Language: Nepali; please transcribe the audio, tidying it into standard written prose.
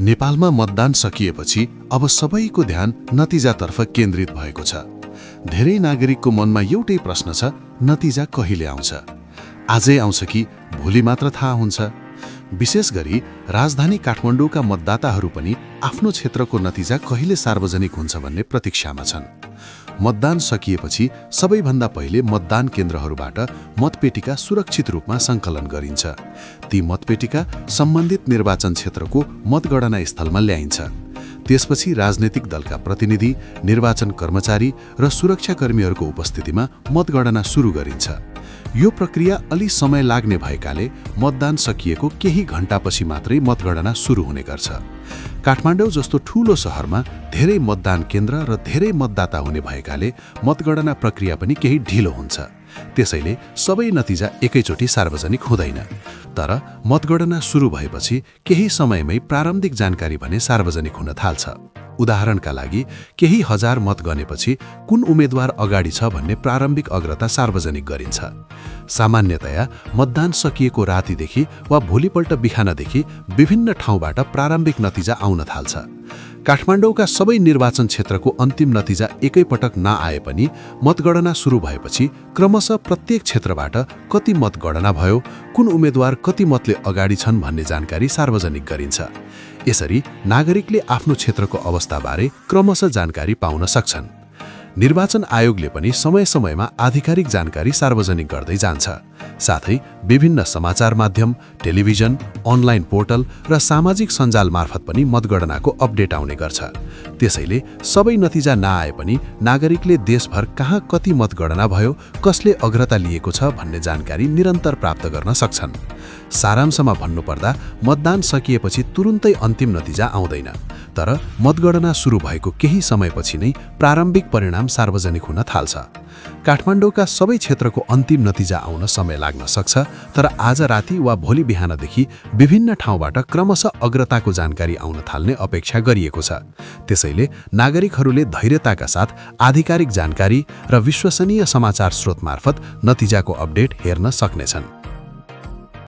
नेपालमा मतदान सकिएपछि अब सबैको ध्यान नतिजातर्फ केन्द्रित भएको छ। धेरै नागरिकको मनमा एउटै प्रश्न छ, नतिजा कहिले आउँछ? आजै आउँछ कि भोलि मात्र थाहा हुन्छ? विशेष गरी राजधानी काठमाडौँका मतदाताहरू पनि आफ्नो क्षेत्रको नतिजा कहिले सार्वजनिक हुन्छ भन्ने प्रतीक्षामा छन्। मतदान सकिएपछि सबैभन्दा पहिले मतदान केन्द्रहरूबाट मतपेटिका सुरक्षित रूपमा सङ्कलन गरिन्छ। ती मतपेटिका सम्बन्धित निर्वाचन क्षेत्रको मतगणना स्थलमा ल्याइन्छ। त्यसपछि राजनैतिक दलका प्रतिनिधि, निर्वाचन कर्मचारी र सुरक्षाकर्मीहरूको उपस्थितिमा मतगणना सुरु गरिन्छ। यो प्रक्रिया अलि समय लाग्ने भएकाले मतदान सकिएको केही घण्टापछि मात्रै मतगणना सुरु हुने गर्छ। काठमाडौँ जस्तो ठूलो शहरमा धेरै मतदान केन्द्र र धेरै मतदाता हुने भएकाले मतगणना प्रक्रिया पनि केही ढिलो हुन्छ। त्यसैले सबै नतिजा एकैचोटि सार्वजनिक हुँदैन। तर मतगणना सुरु भएपछि केही समयमै प्रारम्भिक जानकारी भने सार्वजनिक हुन थाल्छ। उदाहरणका लागि केही हजार मत गनेपछि कुन उम्मेद्वार अगाडि छ भन्ने प्रारम्भिक अग्रता सार्वजनिक गरिन्छ। सामान्यतया मतदान सकिएको रातिदेखि वा भोलिपल्ट बिहानदेखि विभिन्न ठाउँबाट प्रारम्भिक नतिजा आउन थाल्छ। काठमाडौँका सबै निर्वाचन क्षेत्रको अन्तिम नतिजा एकैपटक नआए पनि मतगणना सुरु भएपछि क्रमशः प्रत्येक क्षेत्रबाट कति मतगणना भयो, कुन उम्मेद्वार कति मतले अगाडि छन् भन्ने जानकारी सार्वजनिक गरिन्छ। यसरी नागरिकले आफ्नो क्षेत्रको अवस्थाबारे क्रमशः जानकारी पाउन सक्छन्। निर्वाचन आयोगले पनि समय समयमा आधिकारिक जानकारी सार्वजनिक गर्दै जान्छ। साथै विभिन्न समाचार माध्यम, टेलिभिजन, अनलाइन पोर्टल र सामाजिक सञ्जाल मार्फत पनि मतगणनाको अपडेट आउने गर्छ। त्यसैले सबै नतिजा नआए पनि नागरिकले देशभर कहाँ कति मतगणना भयो, कसले अग्रता लिएको छ भन्ने जानकारी निरन्तर प्राप्त गर्न सक्छन्। सारांशमा भन्नुपर्दा मतदान सकिएपछि तुरुन्तै अन्तिम नतिजा आउँदैन। तर मतगणना सुरु भएको केही समयपछि नै प्रारम्भिक परिणाम सार्वजनिक हुन थाल्छ। काठमाडौँका सबै क्षेत्रको अन्तिम नतिजा आउन समय लाग्न सक्छ, तर आज राति वा भोलि बिहानदेखि विभिन्न ठाउँबाट क्रमशः अग्रताको जानकारी आउन थाल्ने अपेक्षा गरिएको छ। त्यसैले नागरिकहरूले धैर्यताका साथ आधिकारिक जानकारी र विश्वसनीय समाचार स्रोत मार्फत नतिजाको अपडेट हेर्न सक्नेछन्।